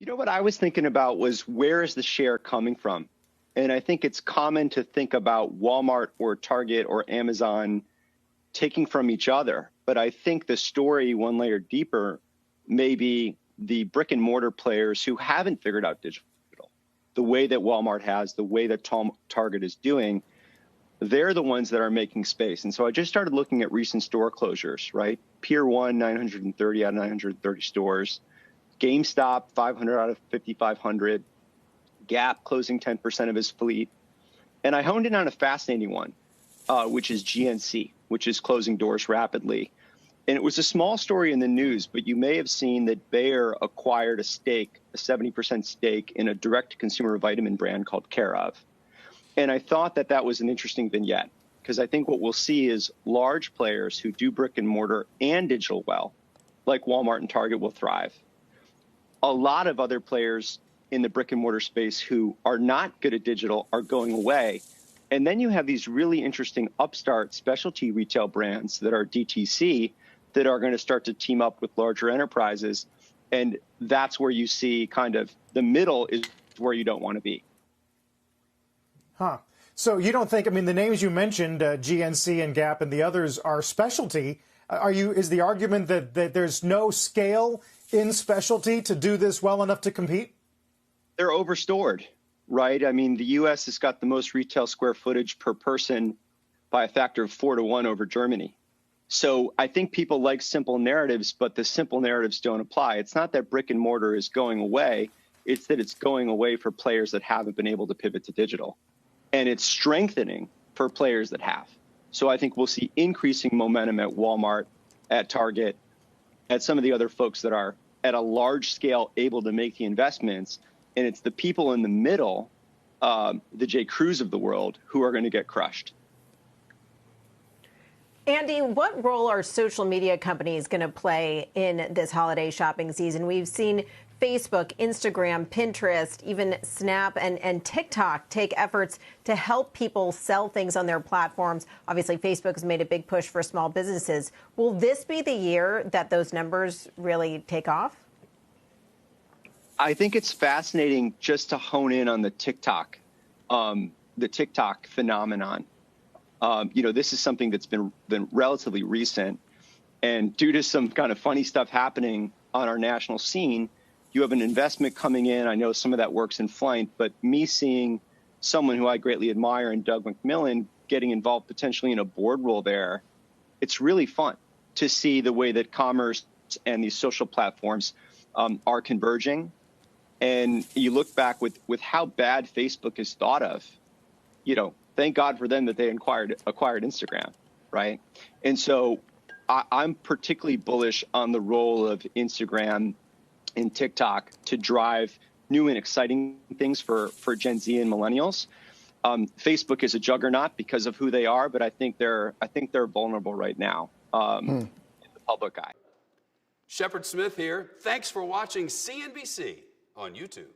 You know what I was thinking about was where is the share coming from? And I think it's common to think about Walmart or Target or Amazon taking from each other. But I think the story one layer deeper may be the brick and mortar players who haven't figured out digital the way that Walmart has, the way that Target is doing. They're the ones that are making space. And so I just started looking at recent store closures, right? Pier 1, 930 out of 930 stores. GameStop, 500 out of 5,500. Gap closing 10% of his fleet. And I honed in on a fascinating one, which is GNC, which is closing doors rapidly. And it was a small story in the news, but you may have seen that Bayer acquired a stake, a 70% stake in a direct-to-consumer vitamin brand called Care of. And I thought that that was an interesting vignette, because I think what we'll see is large players who do brick and mortar and digital well, like Walmart and Target, will thrive. A lot of other players in the brick and mortar space who are not good at digital are going away. And then you have these really interesting upstart specialty retail brands that are DTC that are going to start to team up with larger enterprises. And that's where you see kind of the middle is where you don't want to be. Huh. So you don't think, I mean, the names you mentioned, GNC and Gap and the others, are specialty. Is the argument that there's no scale in specialty to do this well enough to compete? They're overstored, right? I mean, the U.S. has got the most retail square footage per person by a factor of 4 to 1 over Germany. So I think people like simple narratives, but the simple narratives don't apply. It's not that brick and mortar is going away. It's that it's going away for players that haven't been able to pivot to digital. And it's strengthening for players that have. So I think we'll see increasing momentum at Walmart, at Target, at some of the other folks that are at a large scale able to make the investments. And it's the people in the middle, the J. Crews of the world, who are going to get crushed. Andy, what role are social media companies going to play in this holiday shopping season? We've seen Facebook, Instagram, Pinterest, even Snap and TikTok take efforts to help people sell things on their platforms. Obviously, Facebook has made a big push for small businesses. Will this be the year that those numbers really take off? I think it's fascinating just to hone in on the TikTok phenomenon. This is something that's been relatively recent. And due to some kind of funny stuff happening on our national scene, you have an investment coming in. I know some of that works in flight, but me seeing someone who I greatly admire in Doug McMillon getting involved potentially in a board role there, it's really fun to see the way that commerce and these social platforms are converging. And you look back with how bad Facebook is thought of, thank God for them that they acquired Instagram, right? And so I'm particularly bullish on the role of Instagram and TikTok to drive new and exciting things for Gen Z and millennials. Facebook is a juggernaut because of who they are, but I think they're vulnerable right now in the public eye. Shepard Smith here. Thanks for watching CNBC on YouTube.